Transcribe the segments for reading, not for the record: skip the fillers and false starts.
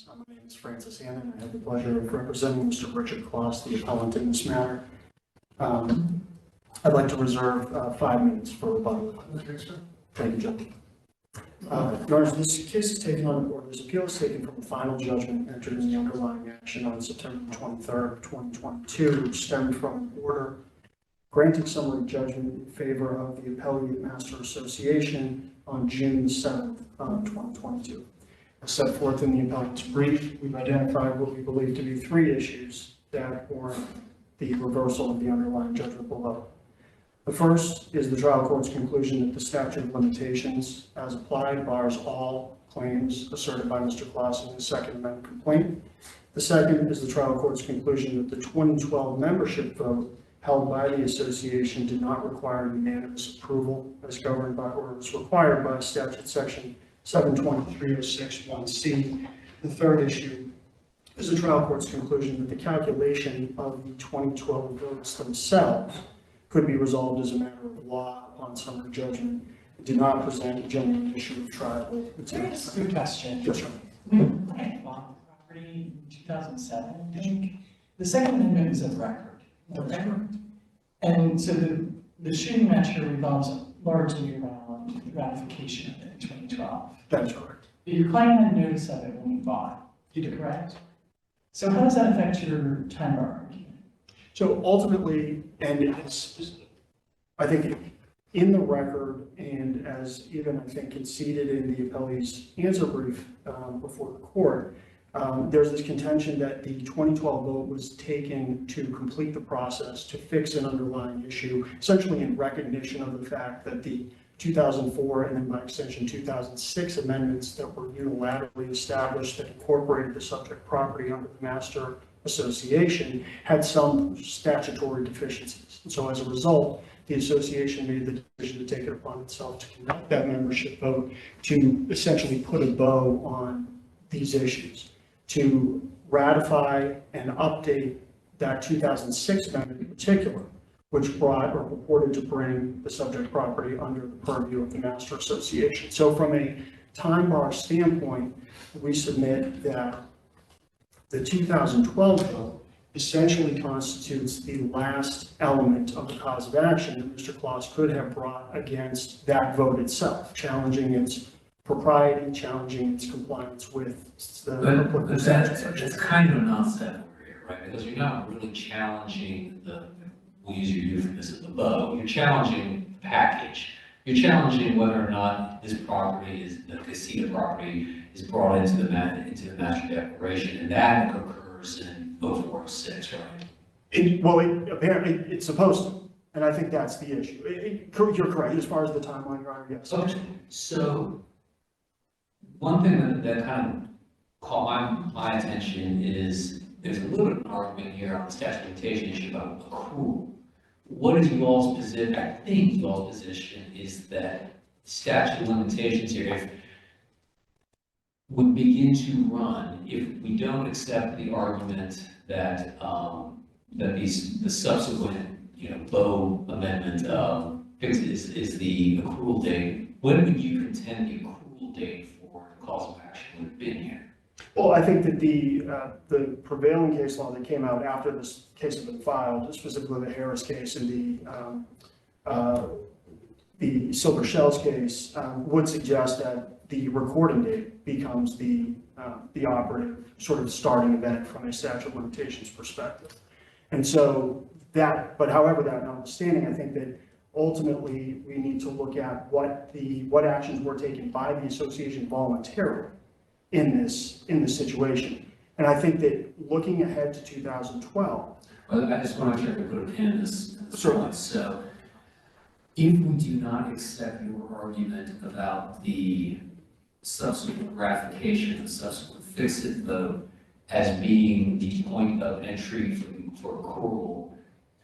My name is Francis Hannon. I have the pleasure of representing Mr. Richard Kloss, the appellant in this matter. I'd like to reserve 5 minutes for rebuttal. Thank you, Judge. Your Honor, this case is taken on, or this appeal is taken from a final judgment entered in the underlying action on September 23rd, 2022, which stemmed from an order granting summary judgment in favor of the Appellate Master Association on June 7th, 2022. As set forth in the appellant's brief, we've identified what we believe to be 3 issues that warrant the reversal of the underlying judgment below. The first is the trial court's conclusion that the statute of limitations, as applied, bars all claims asserted by Mr. Kloss in his Second Amendment complaint. The second is the trial court's conclusion that the 2012 membership vote held by the association did not require unanimous approval as governed by, or was required by statute section 72306(1)(c). The third issue is the trial court's conclusion that the calculation of the 2012 votes themselves could be resolved as a matter of law upon summary judgment. It did not present a genuine issue of trial. That's a good question. Yes, sir. When I bought the property in 2007, I think, the Second Amendment is a record. And so the shooting match here revolves largely around ratification of it in 2012. That is correct. But your client had notice of it when you bought. He did. Correct? So how does that affect your time bar argument? So ultimately, and it's, I think in the record, and as even I think conceded in the appellee's answer brief before the court, there's this contention that the 2012 vote was taken to complete the process to fix an underlying issue, essentially in recognition of the fact that the 2004 and then by extension 2006 amendments that were unilaterally established that incorporated the subject property under the Master Association had some statutory deficiencies. And so as a result, the association made the decision to take it upon itself to conduct that membership vote to essentially put a bow on these issues, to ratify and update that 2006 amendment in particular, which brought or purported to bring the subject property under the purview of the Master Association. So from a time bar standpoint, we submit that the 2012 vote essentially constitutes the last element of the cause of action that Mr. Kloss could have brought against that vote itself, challenging its propriety, challenging its compliance with the But that's kind of a non-sequitur here, right? Because you're not really challenging we'll use your euphemism, the bow. You're challenging the package. You're challenging whether or not this property the casita property is brought into the master declaration, and that occurs in 0406, right? Apparently it's supposed to, and I think that's the issue. You're correct as far as the timeline, Your Honor, yes. Okay, so one thing that kind of caught my attention is there's a little bit of an argument here on the statute of limitation issue about accrual. What is you all's position? I think you all's position is that statute of limitations here would begin to run if we don't accept the argument that the subsequent Bowe amendment is the accrual date. When would you contend the accrual date for the cause of action would have been here? Well, I think that the prevailing case law that came out after this case had been filed, specifically the Harris case and the Silver Shells case, would suggest that the recording date becomes the operative sort of starting event from a statute of limitations perspective. And so but however, that notwithstanding, I think that ultimately we need to look at what actions were taken by the association voluntarily in this situation. And I think that looking ahead to 2012. Well, I just want to make sure we put a pin in this. Certainly. So if we do not accept your argument about the subsequent ratification, the subsequent fix-it vote as being the point of entry for accrual,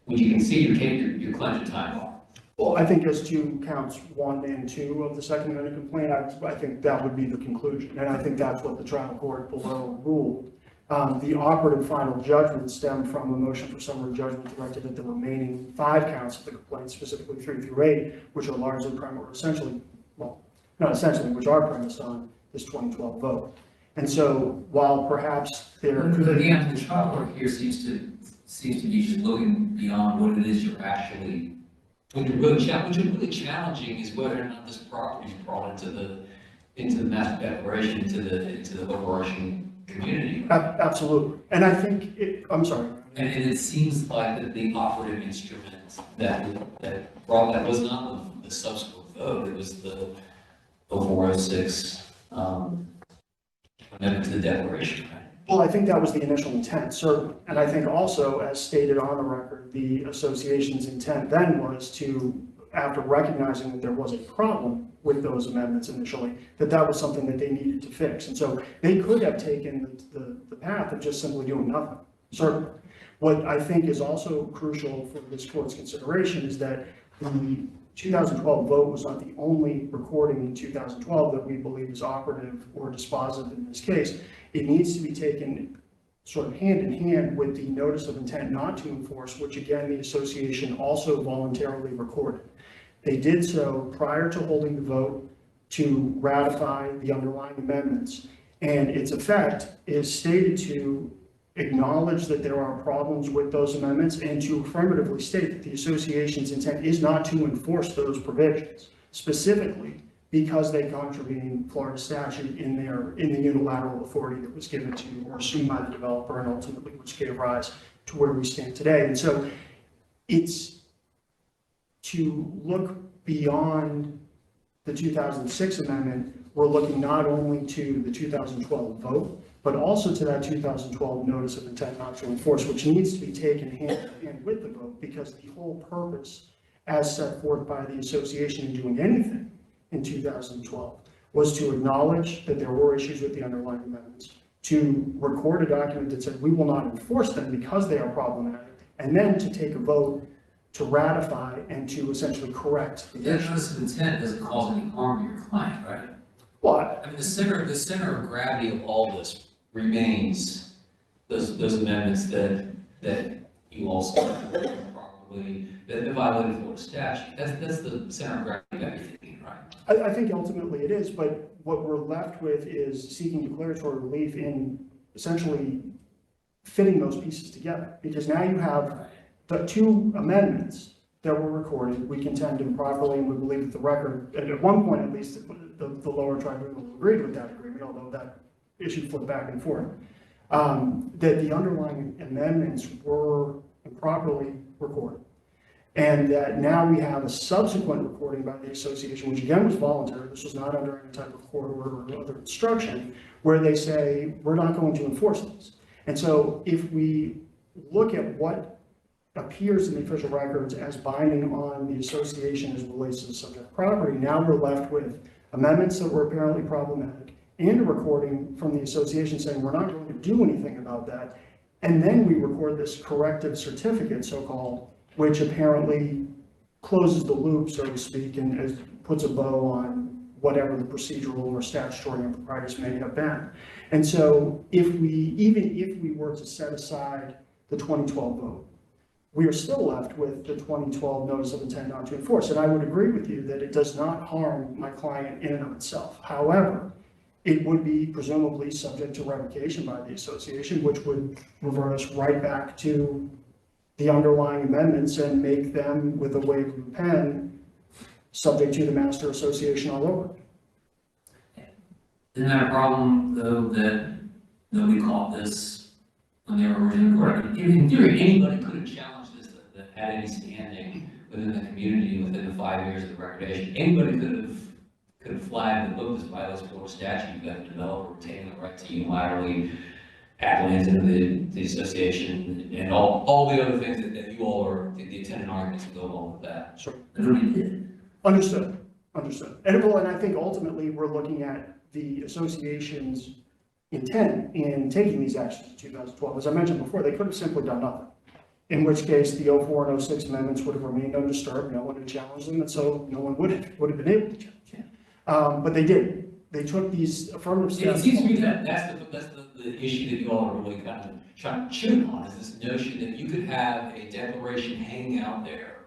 would you concede your claim to time bar? Well, I think as to counts 1 and 2 of the Second Amendment complaint, I think that would be the conclusion. And I think that's what the trial court below ruled. The operative final judgment stemmed from a motion for summary judgment directed at the remaining 5 counts of the complaint, specifically 3 through 8, which are largely which are premised on this 2012 vote. And so while perhaps there But could, again, the trial court here seems to be just looking beyond what it is you're actually, what you're really challenging is whether or not this property is brought into the master declaration, into the overarching community. absolutely. And I think, I'm sorry. And it seems like that the operative instrument that brought that was not the subsequent vote, it was the 0406, amendment to the declaration, right? Well, I think that was the initial intent, certainly. And I think also, as stated on the record, the association's intent then was to, after recognizing that there was a problem with those amendments initially, that was something that they needed to fix. And so they could have taken the path of just simply doing nothing, certainly. What I think is also crucial for this court's consideration is that the 2012 vote was not the only recording in 2012 that we believe is operative or dispositive in this case. It needs to be taken sort of hand in hand with the notice of intent not to enforce, which again, the association also voluntarily recorded. They did so prior to holding the vote to ratify the underlying amendments, and its effect is stated to acknowledge that there are problems with those amendments and to affirmatively state that the association's intent is not to enforce those provisions, specifically because they contravene Florida statute in the unilateral authority that was given to or assumed by the developer and ultimately which gave rise to where we stand today. And so it's to look beyond the 2006 amendment. We're looking not only to the 2012 vote, but also to that 2012 notice of intent not to enforce, which needs to be taken hand in hand with the vote, because the whole purpose, as set forth by the association in doing anything in 2012, was to acknowledge that there were issues with the underlying amendments, to record a document that said we will not enforce them because they are problematic, and then to take a vote to ratify and to essentially correct the That issue. notice of intent doesn't cause any harm to your client, right? Well, I mean, the center of gravity of all this remains those amendments that you all started properly, that violated Florida statute. That's the center of gravity of everything, right? I think ultimately it is, but what we're left with is seeking declaratory relief in essentially fitting those pieces together. Because now you have the two amendments that were recorded, we contend improperly, and we believe that the record, and at one point at least, the lower tribunal agreed with that agreement, although that issue flipped back and forth, that the underlying amendments were improperly recorded. And that now we have a subsequent recording by the association, which again was voluntary, this was not under any type of court order or other instruction, where they say, we're not going to enforce this. And so if we look at what appears in the official records as binding on the association as it relates to the subject property, now we're left with amendments that were apparently problematic and a recording from the association saying we're not going to do anything about that. And then we record this corrective certificate, so-called, which apparently closes the loop, so to speak, and puts a bow on whatever the procedural or statutory improprieties may have been. And so even if we were to set aside the 2012 vote, we are still left with the 2012 notice of intent not to enforce. And I would agree with you that it does not harm my client in and of itself. However, it would be presumably subject to revocation by the association, which would revert us right back to the underlying amendments and make them, with a wave of a pen, subject to the master association all over. Isn't that a problem, though, that nobody caught this when they were originally recorded? In theory, anybody could have challenged this that had any standing within the community within the 5 years of the recordation. Anybody could have flagged that, look, this violates Florida statute, you've got a developer retaining the right to unilaterally add lands into the association and all the other things that you all are, the attendant arguments that go along with that. Sure. That's what he did. Understood. And I think ultimately we're looking at the association's intent in taking these actions in 2012. As I mentioned before, they could have simply done nothing, in which case the 04 and 06 amendments would have remained undisturbed, no one had challenged them, and so no one would have been able to challenge them. But they did. They took these affirmative steps. It seems to me that that's the issue that you all are really kind of trying to chew on, is this notion that you could have a declaration hanging out there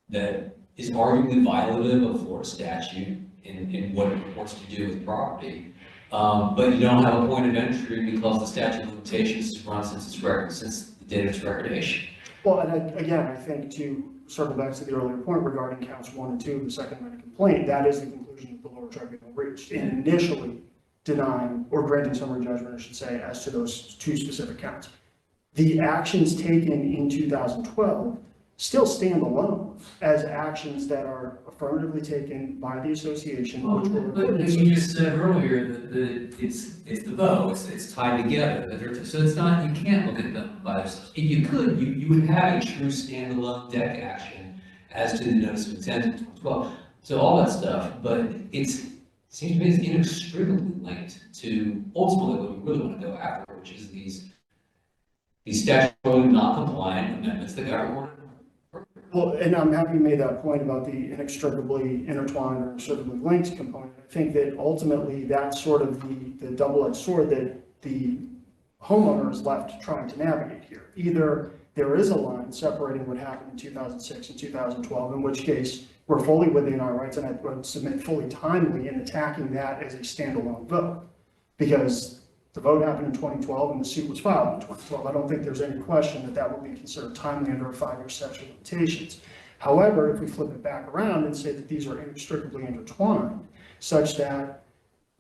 that is arguably violative of Florida statute in what it purports to do with property, But you don't have a point of entry because the statute of limitations has run since the date of its recordation. Well, and again, I think to circle back to the earlier point regarding counts 1 and 2 of the second amendment complaint, that is the conclusion that the lower tribunal reached in initially denying or granting summary judgment, I should say, as to those 2 specific counts. The actions taken in 2012 still stand alone as actions that are affirmatively taken by the association, which were But recorded. as you just said earlier, it's the vote, it's tied together, so it's not, you can't look at them by themselves. If you could, you would have a true standalone deck action as to the notice of intent in 2012. So all that stuff, but seems to me it's inextricably linked to ultimately what we really want to go after, which is these statutorily non-compliant amendments that got recorded. Well, and I'm happy you made that point about the inextricably intertwined or inextricably linked component. I think that ultimately that's sort of the double-edged sword that the homeowner is left trying to navigate here. Either there is a line separating what happened in 2006 and 2012, in which case we're fully within our rights, and I would submit fully timely in attacking that as a standalone vote, because the vote happened in 2012 and the suit was filed in 2012. I don't think there's any question that that would be considered timely under a 5-year statute of limitations. However, if we flip it back around and say that these are inextricably intertwined, such that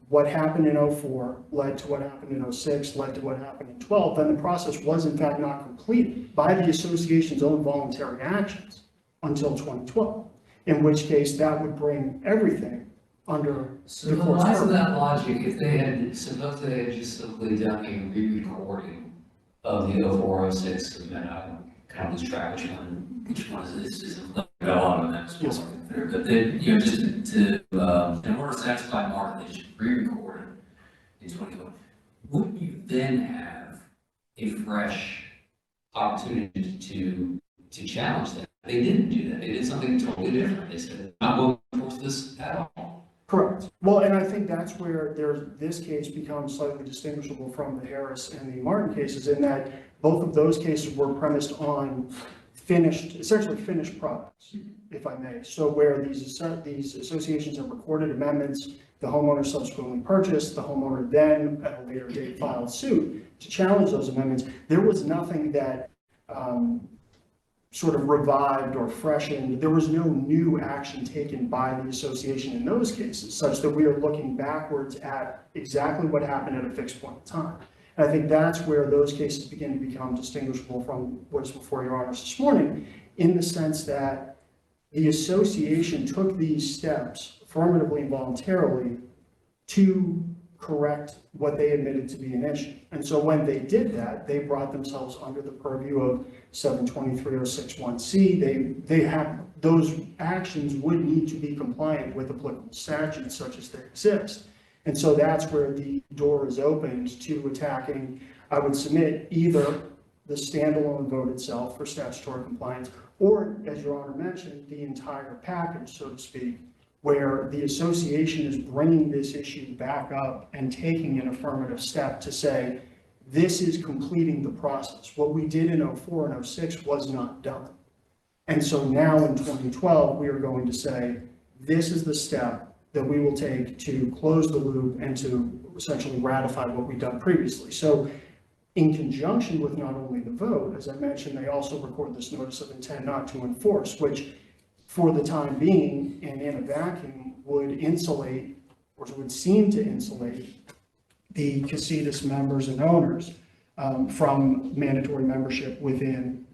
what happened in 04 led to what happened in 06, led to what happened in 12, then the process was in fact not completed by the association's own voluntary actions until 2012, in which case that would bring everything under So the the court's lines of purview. that logic, if they had, suppose they had just simply done a re-recording of the 0406 amendment, I kind of lose track which one is this, a lot of them, Yes. but then, just in order to satisfy Martin, they should re-record it in 2021. Wouldn't you then have a fresh opportunity to challenge that? They didn't do that. They did something totally different. They said, I'm not going to enforce this at all. Correct. Well, and I think that's where this case becomes slightly distinguishable from the Harris and the Martin cases, in that both of those cases were premised on essentially finished products, if I may. So where these associations have recorded amendments, the homeowner subsequently purchased, the homeowner then at a later date filed suit to challenge those amendments. There was nothing that sort of revived or freshened. There was no new action taken by the association in those cases, such that we are looking backwards at exactly what happened at a fixed point in time. And I think that's where those cases begin to become distinguishable from what's before your honors this morning, in the sense that the association took these steps affirmatively and voluntarily to correct what they admitted to be an issue. And so when they did that, they brought themselves under the purview of 723.061C. They have, those actions would need to be compliant with applicable statutes such as they exist. And so that's where the door is opened to attacking, I would submit, either the standalone vote itself for statutory compliance, or, as your honor mentioned, the entire package, so to speak, where the association is bringing this issue back up and taking an affirmative step to say, this is completing the process. What we did in 04 and 06 was not done. And so now in 2012, we are going to say, this is the step that we will take to close the loop and to essentially ratify what we've done previously. So in conjunction with not only the vote, as I mentioned, they also record this notice of intent not to enforce, which for the time being and in a vacuum would insulate, or would seem to insulate, the Casitas members and owners from mandatory membership within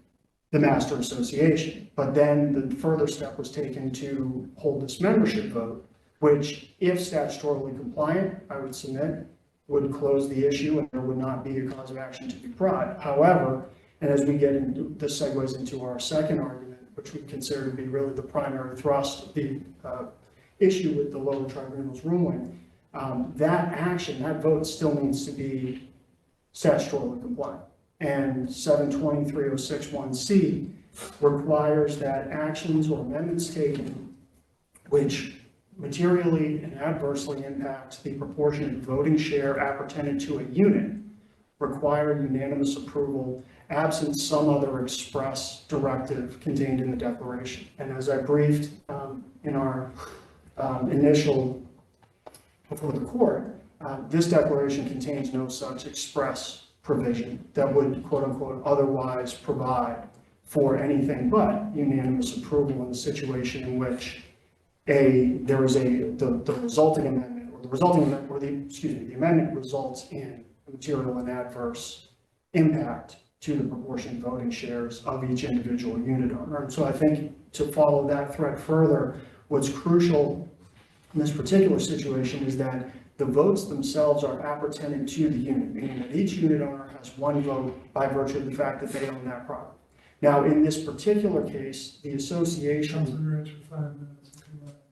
the master association. But then the further step was taken to hold this membership vote, which, if statutorily compliant, I would submit, would close the issue and there would not be a cause of action to be brought. However, and as we get into, this segues into our second argument, which we consider to be really the primary thrust of the issue with the lower tribunal's ruling, that action, that vote still needs to be statutorily compliant. And 723.061C requires that actions or amendments taken which materially and adversely impact the proportionate voting share appertaining to a unit require unanimous approval absent some other express directive contained in the declaration. And as I briefed in our initial before the court, This declaration contains no such express provision that would quote unquote otherwise provide for anything but unanimous approval in the situation in which the resulting amendment or the amendment results in a material and adverse impact to the proportionate voting shares of each individual unit owner. And so I think to follow that thread further, what's crucial in this particular situation is that the votes themselves are appertaining to the unit, meaning that each unit owner has one vote by virtue of the fact that they own that property. Now, in this particular case, the association.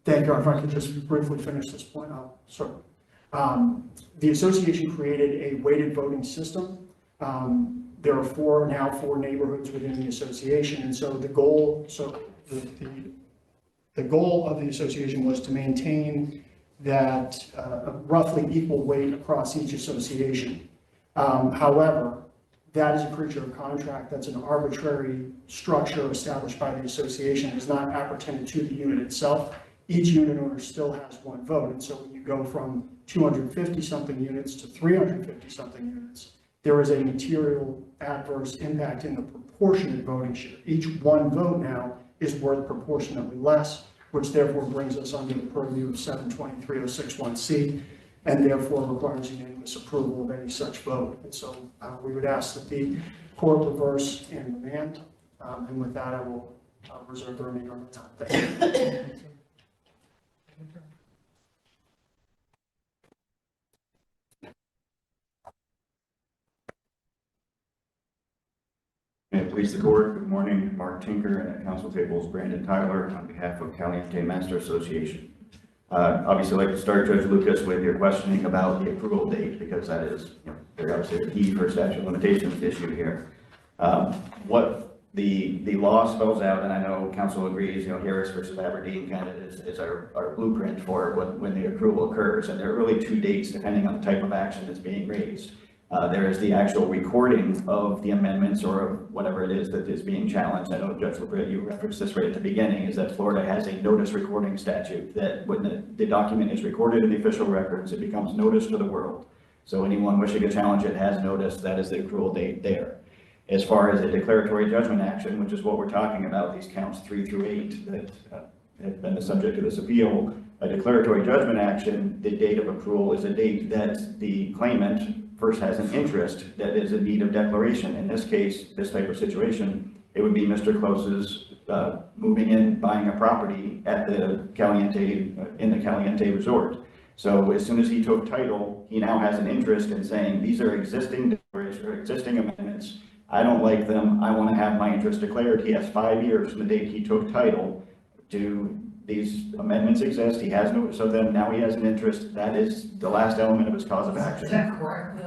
Thank you. If I could just briefly finish this point, the association created a weighted voting system. There are four neighborhoods within the association, and so the goal of the association was to maintain that roughly equal weight across each association. However, that is a creature of contract. That's an arbitrary structure established by the association. It is not appertaining to the unit itself. Each unit owner still has one vote, and so when you go from 250-something units to 350-something units, there is a material adverse impact in the proportionate voting share. Each one vote now is worth proportionately less, which therefore brings us under the purview of 723.061C, and therefore requires unanimous approval of any such vote. And so we would ask that the court reverse and remand. And with that, I will reserve the remainder of my time. Thank you. May it please the court, good morning, Mark Tinker, and at council table is Brandon Tyler on behalf of Caliente Master Association. Obviously, I'd like to start, Judge Lucas, with your questioning about the approval date, because that is very obviously the key for statute of limitations issue here. What the law spells out, and I know council agrees, Harris versus Aberdeen kind of is our blueprint for when the approval occurs, and there are really two dates depending on the type of action that's being raised. There is the actual recording of the amendments or whatever it is that is being challenged. I know, Judge LaBrie, you referenced this right at the beginning, is that Florida has a notice recording statute that when the document is recorded in the official records, it becomes notice to the world. So anyone wishing to challenge it has notice. That is the accrual date there. As far as a declaratory judgment action, which is what we're talking about, these counts 3 through 8 that have been the subject of this appeal, a declaratory judgment action, the date of accrual is a date that the claimant first has an interest that is in need of declaration. In this case, this type of situation, it would be Mr. Close's moving in, buying a property at the Caliente, in the Caliente Resort. So as soon as he took title, he now has an interest in saying, these are existing declarations or existing amendments. I don't like them. I want to have my interest declared. He has 5 years from the date he took title to these amendments exist. He has no, so then now he has an interest. That is the last element of his cause of action. Is that correct?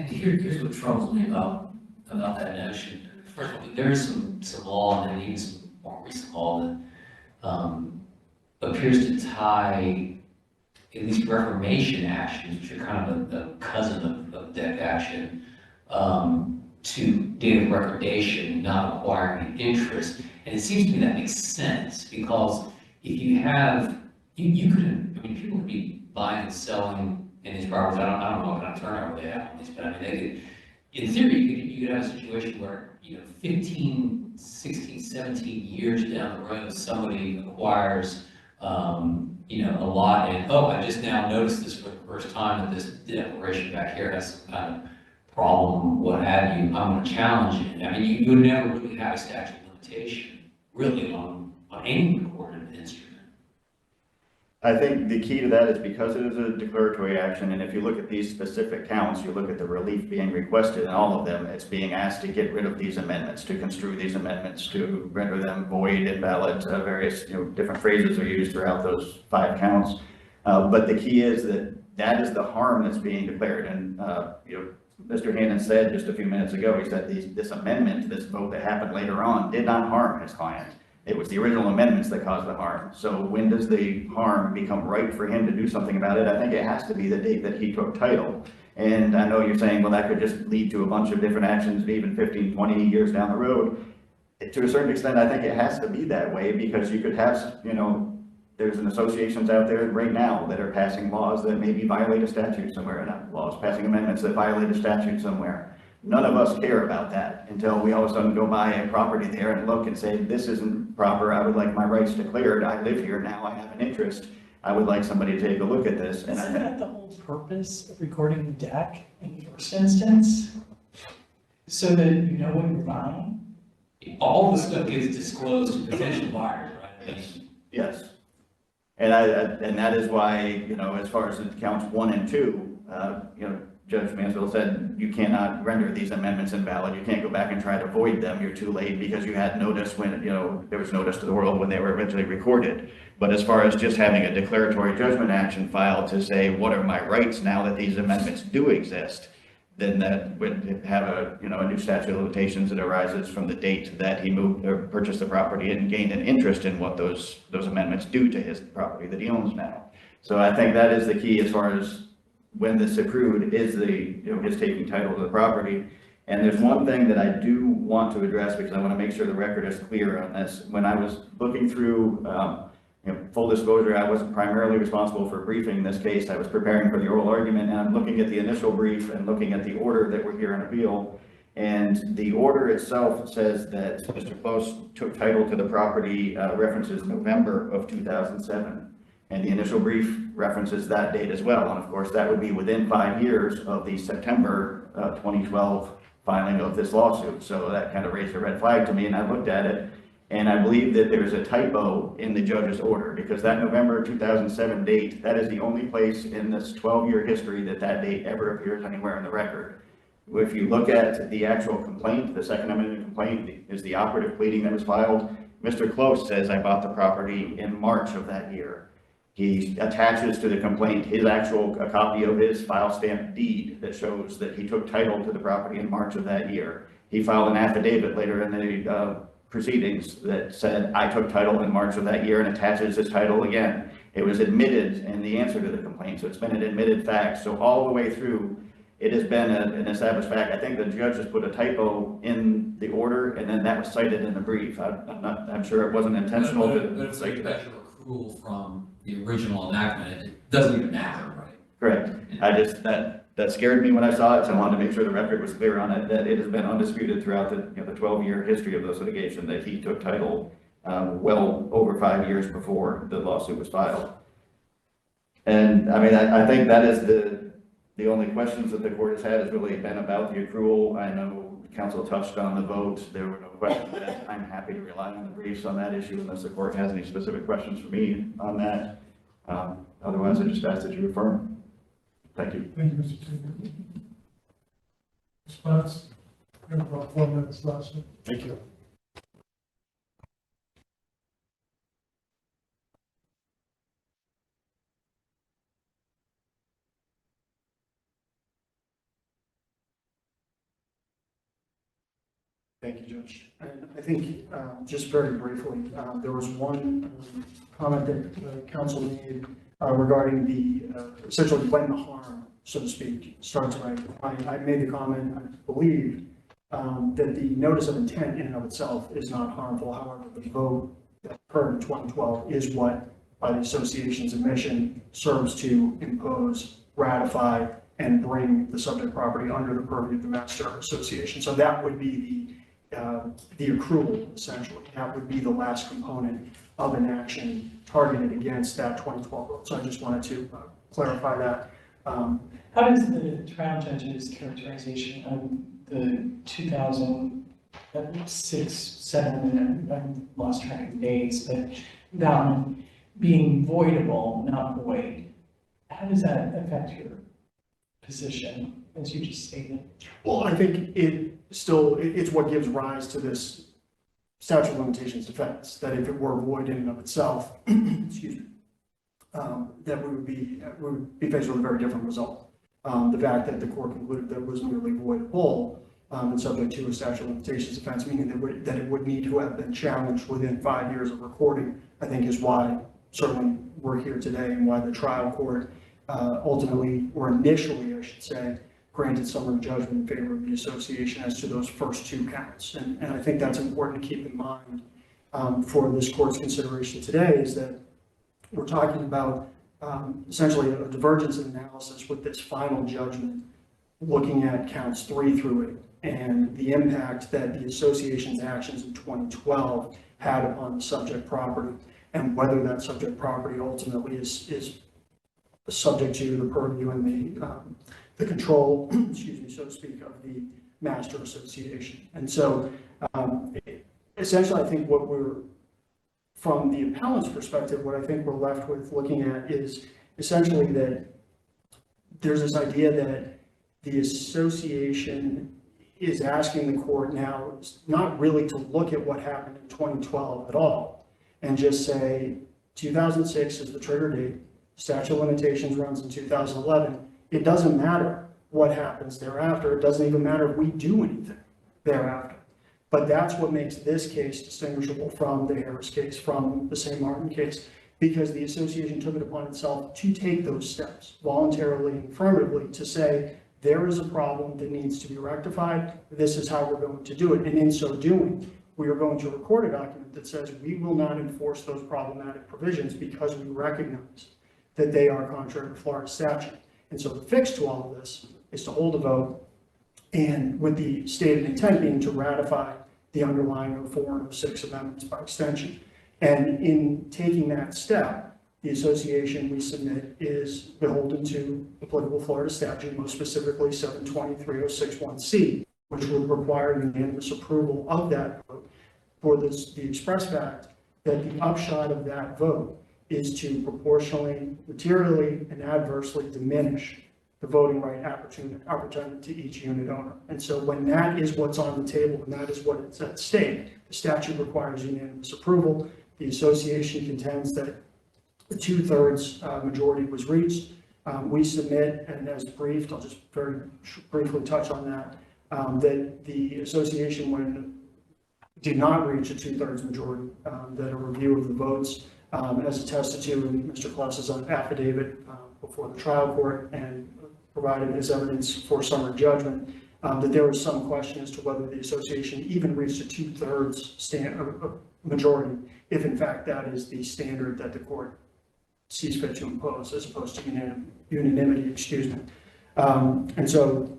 Here's what troubles me about that notion. First of all, there is some law and even some more recent law that appears to tie at least reformation actions, which are kind of a cousin of deck action, to date of recordation, not acquiring an interest. And it seems to me that makes sense because if you have, you could, people could be buying and selling in these properties. I don't know what kind of turnover they have on these, but they could, in theory, you could have a situation where, 15, 16, 17 years down the road, somebody acquires, a lot and, I just now noticed this for the first time that this declaration back here has some kind of problem, what have you, I'm going to challenge it. You would never really have a statute of limitation, really, on any recorded instrument. I think the key to that is because it is a declaratory action, and if you look at these specific counts, you look at the relief being requested in all of them, it's being asked to get rid of these amendments, to construe these amendments, to render them void, invalid, various different phrases are used throughout those 5 counts. But the key is that is the harm that's being declared, and Mr. Hannon said just a few minutes ago, he said this amendment, this vote that happened later on, did not harm his client. It was the original amendments that caused the harm. So when does the harm become right for him to do something about it? I think it has to be the date that he took title. And I know you're saying, well, that could just lead to a bunch of different actions, even 15, 20 years down the road. To a certain extent, I think it has to be that way because you could have, there's an associations out there right now that are passing laws that maybe violate a statute somewhere, not laws, passing amendments that violate a statute somewhere. None of us care about that until we all of a sudden go buy a property there and look and say, this isn't proper, I would like my rights declared, I live here now, I have an interest, I would like somebody to take a look at this. And Isn't that the whole purpose of recording the deck in the first instance? So that you know what you're buying? All the stuff gets disclosed to potential buyers, right? I mean, Yes. And and that is why, you know, as far as the counts 1 and 2, you know, Judge Mansfield said you cannot render these amendments invalid. You can't go back and try to void them. You're too late because you had notice when, you know, there was notice to the world when they were originally recorded. But as far as just having a declaratory judgment action filed to say, what are my rights now that these amendments do exist, then that would have a, you know, a new statute of limitations that arises from the date that he moved or purchased the property and gained an interest in what those amendments do to his property that he owns now. So I think that is the key as far as when this accrued is the, you know, his taking title to the property. And there's one thing that I do want to address because I want to make sure the record is clear on this. When I was looking through, you know, full disclosure, I wasn't primarily responsible for briefing this case. I was preparing for the oral argument, and I'm looking at the initial brief and looking at the order that we're here in appeal. And the order itself says that Mr. Close took title to the property, references November of 2007. And the initial brief references that date as well. And of course, that would be within 5 years of the September 2012 filing of this lawsuit. So that kind of raised a red flag to me, and I looked at it. And I believe that there's a typo in the judge's order because that November 2007 date, that is the only place in this 12-year history that that date ever appears anywhere in the record. If you look at the actual complaint, the second amendment complaint is the operative pleading that was filed. Mr. Close says, I bought the property in March of that year. He attaches to the complaint a copy of his file stamp deed that shows that he took title to the property in March of that year. He filed an affidavit later in the proceedings that said, I took title in March of that year, and attaches his title again. It was admitted in the answer to the complaint, so it's been an admitted fact. So all the way through, it has been an established fact. I think the judge just put a typo in the order, and then that was cited in the brief. I'm sure it wasn't intentional. But it's like that accrual from the original enactment, it doesn't even matter, right? Correct. I just, that scared me when I saw it, so I wanted to make sure the record was clear on it, that it has been undisputed throughout the, you know, the 12-year history of this litigation that he took title well over 5 years before the lawsuit was filed. And I mean, I think that is the only questions that the court has had has really been about the accrual. I know counsel touched on the vote. There were no questions. I'm happy to rely on the briefs on that issue unless the court has any specific questions for me on that. Otherwise, I just ask that you affirm. Thank you. Thank you, Mr. Tinker. Response? We have about 4 minutes left. Sir. Thank you. Thank you, Judge. And I think, just very briefly, there was one comment that the council made regarding the essentially when the harm, so to speak, starts. I made the comment, I believe, that the notice of intent in and of itself is not harmful. However, the vote that occurred in 2012 is what, by the association's admission, serves to impose, ratify, and bring the subject property under the purview of the master association. So that would be the accrual, essentially. That would be the last component of an action targeted against that 2012 vote. So I just wanted to clarify that. How does the trial judge's characterization of the 2006, 7, I've lost track of the dates, but that one being voidable, not void, how does that affect your position, as you just stated? Well, I think it's what gives rise to this statute of limitations defense, that if it were void in and of itself, excuse me, that we would be faced with a very different result. The fact that the court concluded that it was merely voidable and subject to a statute of limitations defense, meaning that it would need to have been challenged within 5 years of recording, I think is why certainly we're here today and why the trial court ultimately, or initially, I should say, granted summary judgment in favor of the association as to those first 2 counts. And I think that's important to keep in mind for this court's consideration today, is that we're talking about essentially a divergence in analysis with this final judgment, looking at counts 3 through 8 and the impact that the association's actions in 2012 had upon the subject property, and whether that subject property ultimately is subject to the purview and the control, excuse me, so to speak, of the master association. And so essentially, I think what we're, from the appellant's perspective, what I think we're left with looking at is essentially that there's this idea that the association is asking the court now not really to look at what happened in 2012 at all and just say 2006 is the trigger date, statute of limitations runs in 2011. It doesn't matter what happens thereafter. It doesn't even matter if we do anything thereafter. But that's what makes this case distinguishable from the Harris case, from the St. Martin case, because the association took it upon itself to take those steps voluntarily and affirmatively to say, there is a problem that needs to be rectified. This is how we're going to do it. And in so doing, we are going to record a document that says we will not enforce those problematic provisions because we recognize that they are contrary to Florida statute. And so the fix to all of this is to hold a vote, and with the stated intent being to ratify the underlying 04 and 06 amendments by extension. And in taking that step, the association we submit is beholden to applicable Florida statute, most specifically 723.061C, which would require unanimous approval of that vote for the express fact that the upshot of that vote is to proportionally, materially, and adversely diminish the voting right opportunity to each unit owner. And so when that is what's on the table and that is what is at stake, the statute requires unanimous approval. The association contends that the 2/3 majority was reached. We submit, and as briefed, I'll just very briefly touch on that, that the association, when did not reach a 2/3 majority, that a review of the votes, as attested to in Mr. Klaus's affidavit before the trial court and provided as evidence for summary judgment, that there was some question as to whether the association even reached a 2/3 majority, if in fact that is the standard that the court sees fit to impose, as opposed to unanimity, excuse me. And so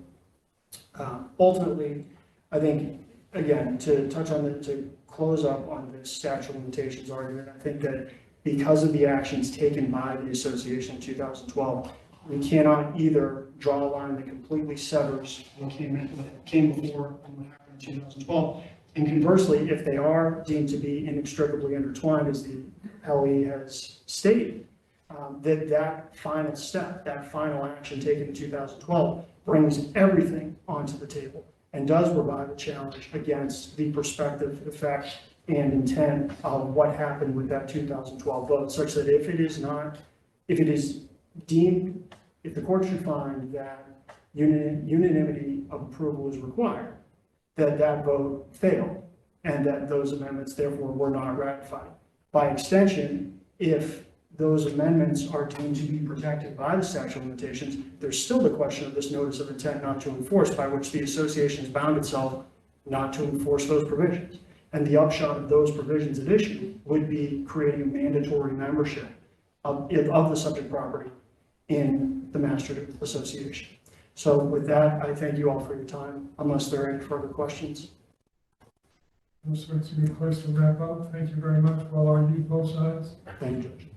ultimately, I think, again, to touch on to close up on this statute of limitations argument, I think that because of the actions taken by the association in 2012, we cannot either draw a line that completely severs what came before and what happened in 2012. And conversely, if they are deemed to be inextricably intertwined, as the LE has stated, that final step, that final action taken in 2012 brings everything onto the table and does provide a challenge against the prospective effect and intent of what happened with that 2012 vote, such that if it is deemed, if the court should find that unanimity of approval is required, that vote failed and that those amendments therefore were not ratified. By extension, if those amendments are deemed to be protected by the statute of limitations, there's still the question of this notice of intent not to enforce, by which the association has bound itself not to enforce those provisions. And the upshot of those provisions at issue would be creating a mandatory membership of the subject property in the master association. So with that, I thank you all for your time, unless there are any further questions. This makes a good place to wrap up. Thank you very much. Well argued, both sides. Thank you, Judge.